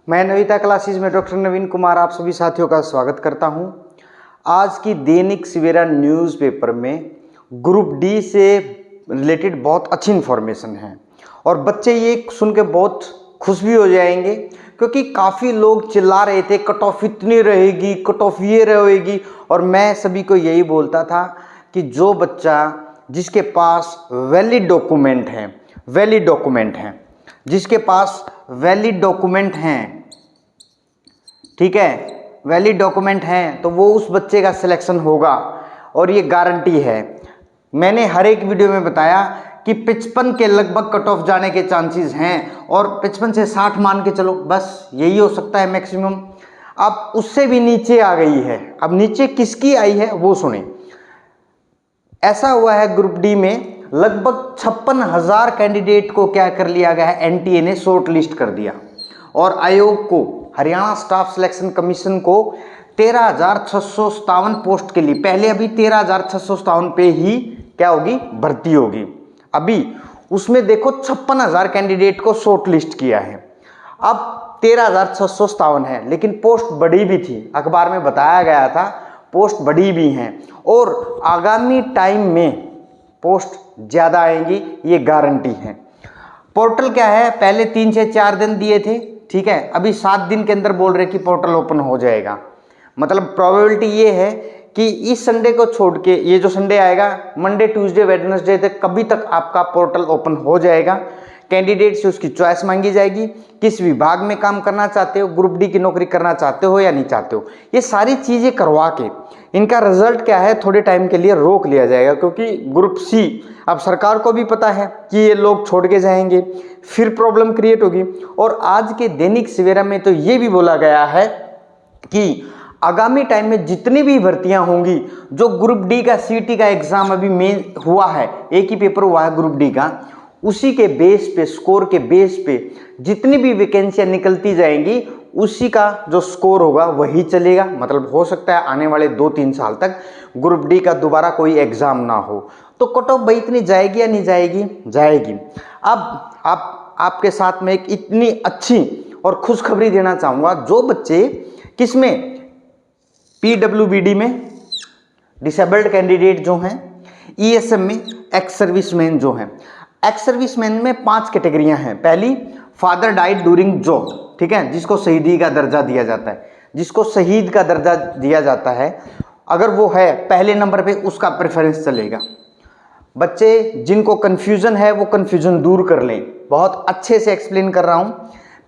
मैं नविता क्लासेस में डॉक्टर नवीन कुमार आप सभी साथियों का स्वागत करता हूं। आज की दैनिक सवेरा न्यूज़पेपर में ग्रुप डी से रिलेटेड बहुत अच्छी इन्फॉर्मेशन है और बच्चे ये सुन के बहुत खुश भी हो जाएंगे क्योंकि काफ़ी लोग चिल्ला रहे थे कट ऑफ इतनी रहेगी, कट ऑफ ये रहेगी। और मैं सभी को यही बोलता था कि जो बच्चा जिसके पास वैलिड डॉक्यूमेंट हैं, जिसके पास वैलिड डॉक्यूमेंट हैं, ठीक है, वैलिड डॉक्यूमेंट हैं तो वो उस बच्चे का सिलेक्शन होगा और ये गारंटी है। मैंने हर एक वीडियो में बताया कि 55 के लगभग कट ऑफ जाने के चांसेस हैं और 55 से 60 मान के चलो, बस यही हो सकता है मैक्सिमम। अब उससे भी नीचे आ गई है। अब नीचे किसकी आई है वो सुने। ऐसा हुआ है ग्रुप डी में लगभग 56,000 कैंडिडेट को क्या कर लिया गया है, एनटीए ने शॉर्ट लिस्ट कर दिया और आयोग को, हरियाणा स्टाफ सिलेक्शन कमीशन को 13,657 पोस्ट के लिए, पहले अभी 13,657 पे ही क्या होगी, भर्ती होगी। अभी उसमें देखो 56,000 कैंडिडेट को शॉर्ट लिस्ट किया है, अब 13,657 है, लेकिन पोस्ट बढ़ी भी थी, अखबार में बताया गया था पोस्ट बढ़ी भी हैं और आगामी टाइम में पोस्ट ज़्यादा आएंगी, ये गारंटी है। पोर्टल क्या है, पहले 3 से 4 दिन दिए थे, ठीक है, अभी 7 दिन के अंदर बोल रहे कि पोर्टल ओपन हो जाएगा। मतलब प्रोबेबिलिटी ये है कि इस संडे को छोड़ के, ये जो संडे आएगा, मंडे ट्यूसडे वेडनेसडे तक कभी तक आपका पोर्टल ओपन हो जाएगा। कैंडिडेट से उसकी चॉइस मांगी जाएगी, किस विभाग में काम करना चाहते हो, ग्रुप डी की नौकरी करना चाहते हो या नहीं चाहते हो, ये सारी चीज़ें करवा के इनका रिजल्ट क्या है थोड़े टाइम के लिए रोक लिया जाएगा। क्योंकि ग्रुप सी, अब सरकार को भी पता है कि ये लोग छोड़ के जाएंगे, फिर प्रॉब्लम क्रिएट होगी। और आज के दैनिक सवेरा में तो ये भी बोला गया है कि आगामी टाइम में जितनी भी भर्तियां होंगी, जो ग्रुप डी का सीटी का एग्जाम अभी मेन हुआ है, एक ही पेपर हुआ है ग्रुप डी का, उसी के बेस पे, स्कोर के बेस पे जितनी भी वैकेंसियां निकलती जाएंगी, उसी का जो स्कोर होगा वही चलेगा। मतलब हो सकता है आने वाले 2-3 साल तक ग्रुप डी का दोबारा कोई एग्जाम ना हो। तो कट ऑफ भाई इतनी जाएगी या नहीं जाएगी? जाएगी। अब आपके साथ में एक इतनी अच्छी और खुशखबरी देना चाहूँगा, जो बच्चे किसमें, पीडब्ल्यूबीडी में डिसेबल्ड कैंडिडेट जो हैं, ईएसएम में एक्स सर्विसमैन जो हैं, एक्स सर्विसमैन में 5 कैटेगरियां हैं। पहली, फादर डाइड ड्यूरिंग जॉब, ठीक है, जिसको शहीदी का दर्जा दिया जाता है, जिसको शहीद का दर्जा दिया जाता है, अगर वो है पहले नंबर पे उसका प्रेफरेंस चलेगा। बच्चे जिनको कन्फ्यूजन है वो कन्फ्यूजन दूर कर लें, बहुत अच्छे से एक्सप्लेन कर रहा हूँ।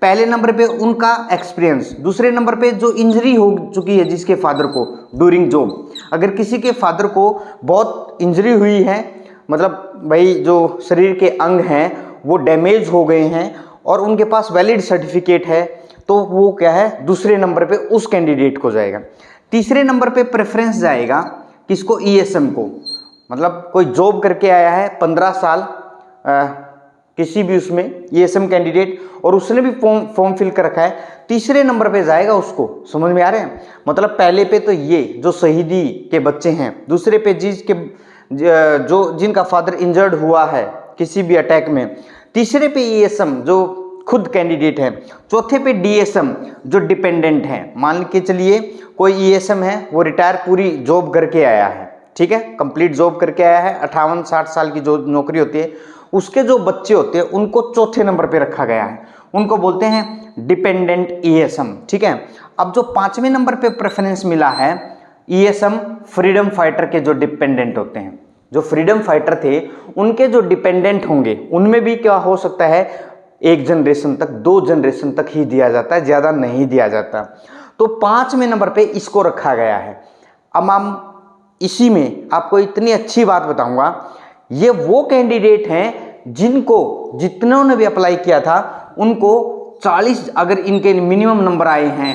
पहले नंबर पे उनका एक्सपीरियंस, दूसरे नंबर पे जो इंजरी हो चुकी है जिसके फादर को ड्यूरिंग जॉब, अगर किसी के फादर को बहुत इंजरी हुई है, मतलब भाई जो शरीर के अंग हैं वो डैमेज हो गए हैं और उनके पास वैलिड सर्टिफिकेट है, तो वो क्या है, दूसरे नंबर पे उस कैंडिडेट को जाएगा। तीसरे नंबर पे प्रेफरेंस जाएगा किसको, ईएसएम को, मतलब कोई जॉब करके आया है 15 साल किसी भी उसमें ईएसएम कैंडिडेट, और उसने भी फॉर्म फिल कर रखा है, तीसरे नंबर पे जाएगा उसको। समझ में आ रहे हैं? मतलब पहले पे तो ये जो शहीदी के बच्चे हैं, दूसरे पे जिनका फादर इंजर्ड हुआ है किसी भी अटैक में, तीसरे पे ईएसएम जो खुद कैंडिडेट है, चौथे पे डीएसएम जो डिपेंडेंट है। मान के चलिए कोई ईएसएम है, वो रिटायर पूरी जॉब करके आया है, ठीक है, कंप्लीट जॉब करके आया है, 58-60 साल की जो नौकरी होती है, उसके जो बच्चे होते हैं उनको चौथे नंबर पे रखा गया है, उनको बोलते हैं डिपेंडेंट ईएसएम, ठीक है। अब जो 5वें नंबर पे प्रेफरेंस मिला है, ईएसएम फ्रीडम फाइटर के जो डिपेंडेंट होते हैं, जो फ्रीडम फाइटर थे उनके जो डिपेंडेंट होंगे, उनमें भी क्या हो सकता है, 1 जनरेशन तक, 2 जनरेशन तक ही दिया जाता है, ज़्यादा नहीं दिया जाता। तो 5वें नंबर पे इसको रखा गया है। अब हम इसी में आपको इतनी अच्छी बात बताऊंगा, ये वो कैंडिडेट हैं जितनों ने भी अप्लाई किया था उनको 40, अगर इनके मिनिमम नंबर आए हैं,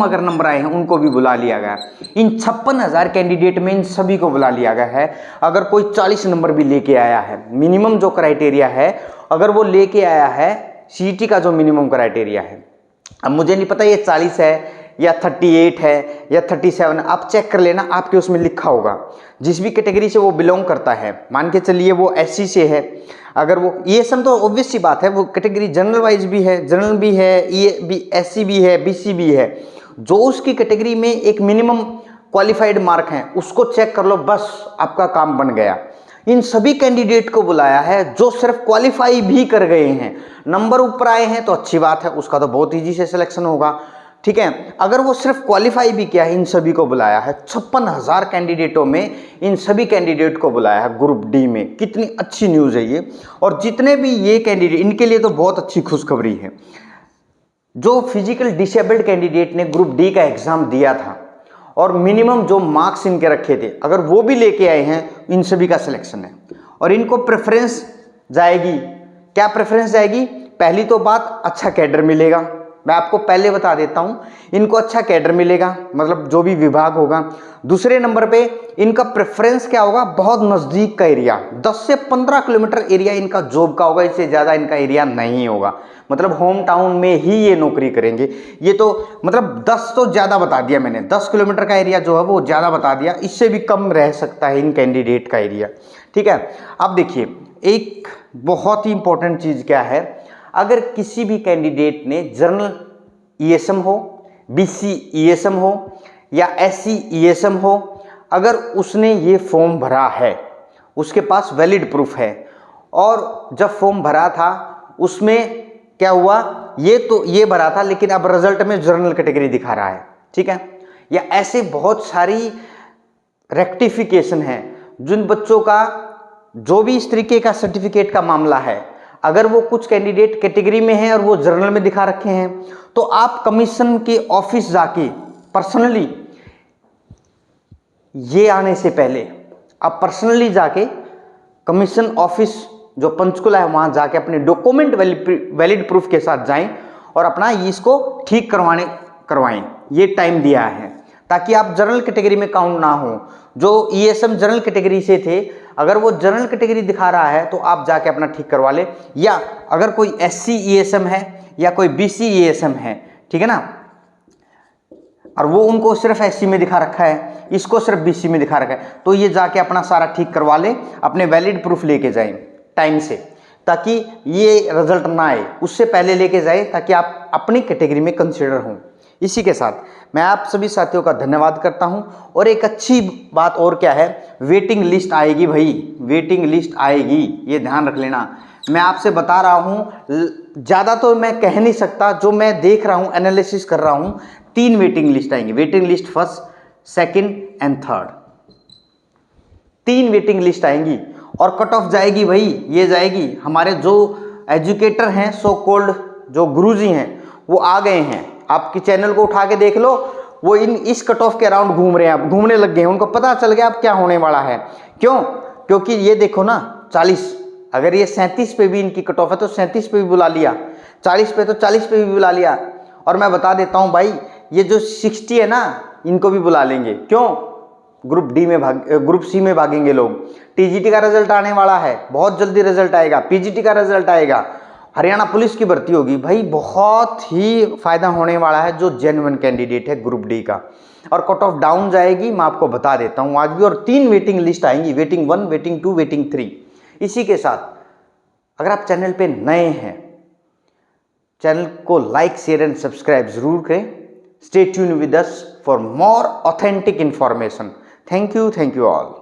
अगर नंबर आए हैं, उनको भी बुला लिया गया। इन 56,000 कैंडिडेट में इन सभी को बुला लिया गया है। अगर कोई 40 नंबर भी लेके आया है, मिनिमम जो क्राइटेरिया है, अगर वो लेके आया है, सीटी का जो मिनिमम क्राइटेरिया है, अब मुझे नहीं पता ये 40 है या 38 है या 37, आप चेक कर लेना, आपके उसमें लिखा होगा जिस भी कैटेगरी से वो बिलोंग करता है। मान के चलिए वो SC से है, अगर वो ESM तो ऑब्वियस सी बात है, वो कैटेगरी जनरल वाइज भी है, जनरल भी है, SC भी है, BC भी है, जो उसकी कैटेगरी में एक मिनिमम क्वालिफाइड मार्क है उसको चेक कर लो, बस आपका काम बन गया। इन सभी कैंडिडेट को बुलाया है जो सिर्फ क्वालिफाई भी कर गए हैं, नंबर ऊपर आए हैं तो अच्छी बात है, उसका तो बहुत ईजी से सिलेक्शन होगा, ठीक है। अगर वो सिर्फ क्वालिफाई भी किया है, इन सभी को बुलाया है। 56,000 कैंडिडेटों में इन सभी कैंडिडेट को बुलाया है ग्रुप डी में। कितनी अच्छी न्यूज़ है ये। और जितने भी ये कैंडिडेट, इनके लिए तो बहुत अच्छी खुशखबरी है। जो फिजिकल डिसेबल्ड कैंडिडेट ने ग्रुप डी का एग्जाम दिया था और मिनिमम जो मार्क्स इनके रखे थे, अगर वो भी लेके आए हैं, इन सभी का सिलेक्शन है। और इनको प्रेफरेंस जाएगी। क्या प्रेफरेंस जाएगी? पहली तो बात, अच्छा कैडर मिलेगा। मैं आपको पहले बता देता हूं, इनको अच्छा कैडर मिलेगा, मतलब जो भी विभाग होगा। दूसरे नंबर पे इनका प्रेफरेंस क्या होगा? बहुत नज़दीक का एरिया, 10 से 15 किलोमीटर एरिया इनका जॉब का होगा, इससे ज़्यादा इनका एरिया नहीं होगा। मतलब होम टाउन में ही ये नौकरी करेंगे। ये तो मतलब 10 तो ज़्यादा बता दिया मैंने, 10 किलोमीटर का एरिया जो है वो ज़्यादा बता दिया, इससे भी कम रह सकता है इन कैंडिडेट का एरिया, ठीक है। अब देखिए, एक बहुत ही इंपॉर्टेंट चीज़ क्या है, अगर किसी भी कैंडिडेट ने जनरल ESM हो, BC ESM हो या SC ESM हो, अगर उसने ये फॉर्म भरा है, उसके पास वैलिड प्रूफ है, और जब फॉर्म भरा था उसमें क्या हुआ, ये भरा था लेकिन अब रिजल्ट में जनरल कैटेगरी दिखा रहा है, ठीक है, या ऐसे बहुत सारी रेक्टिफिकेशन है जिन बच्चों का जो भी इस तरीके का सर्टिफिकेट का मामला है, अगर वो कुछ कैंडिडेट कैटेगरी में हैं और वो जनरल में दिखा रखे हैं, तो आप कमीशन के ऑफिस जाके पर्सनली, ये आने से पहले आप पर्सनली जाके कमीशन ऑफिस जो पंचकुला है वहां जाके अपने डॉक्यूमेंट वैलिड प्रूफ के साथ जाएं और अपना इसको ठीक करवाएं। ये टाइम दिया है ताकि आप जनरल कैटेगरी में काउंट ना हो। जो ESM जनरल कैटेगरी से थे, अगर वो जनरल कैटेगरी दिखा रहा है तो आप जाके अपना ठीक करवा ले, या अगर कोई SC ESM है या कोई BC ESM है, ठीक है ना, और वो उनको सिर्फ SC में दिखा रखा है, इसको सिर्फ BC में दिखा रखा है, तो ये जाके अपना सारा ठीक करवा ले, अपने वैलिड प्रूफ लेके जाएं टाइम से, ताकि ये रिजल्ट ना आए, उससे पहले लेके जाए ताकि आप अपनी कैटेगरी में कंसीडर हों। इसी के साथ मैं आप सभी साथियों का धन्यवाद करता हूं। और एक अच्छी बात और क्या है, वेटिंग लिस्ट आएगी भाई, वेटिंग लिस्ट आएगी, ये ध्यान रख लेना। मैं आपसे बता रहा हूं, ज़्यादा तो मैं कह नहीं सकता, जो मैं देख रहा हूं, एनालिसिस कर रहा हूं, 3 वेटिंग लिस्ट आएंगी। Waiting list first, second and third, 3 waiting list आएंगी। और कट ऑफ जाएगी भाई, ये जाएगी, हमारे जो एजुकेटर हैं, सो कॉल्ड जो गुरुजी हैं, वो आ गए हैं। आपके चैनल को उठा के देख लो, वो इस कट ऑफ के अराउंड घूम रहे हैं, अब घूमने लग गए हैं, उनको पता चल गया अब क्या होने वाला है। क्यों? क्योंकि ये देखो ना, 40, अगर ये 37 पे भी इनकी कट ऑफ है तो 37 पे भी बुला लिया, 40 पे तो 40 पे भी बुला लिया। और मैं बता देता हूँ भाई, ये जो 60 है ना, इनको भी बुला लेंगे। क्यों? ग्रुप सी में भागेंगे लोग। TGT का रिजल्ट आने वाला है, बहुत जल्दी रिजल्ट आएगा। PGT का रिजल्ट आएगा, हरियाणा पुलिस की भर्ती होगी भाई, बहुत ही फायदा होने वाला है जो जेन्युइन कैंडिडेट है ग्रुप डी का। और कट ऑफ डाउन जाएगी, मैं आपको बता देता हूं आज भी। और 3 वेटिंग लिस्ट आएंगी, वेटिंग 1, वेटिंग 2, वेटिंग 3। इसी के साथ अगर आप चैनल पे नए हैं, चैनल को लाइक, शेयर एंड सब्सक्राइब जरूर करें। Stay tune with us for more authentic information. Thank you all.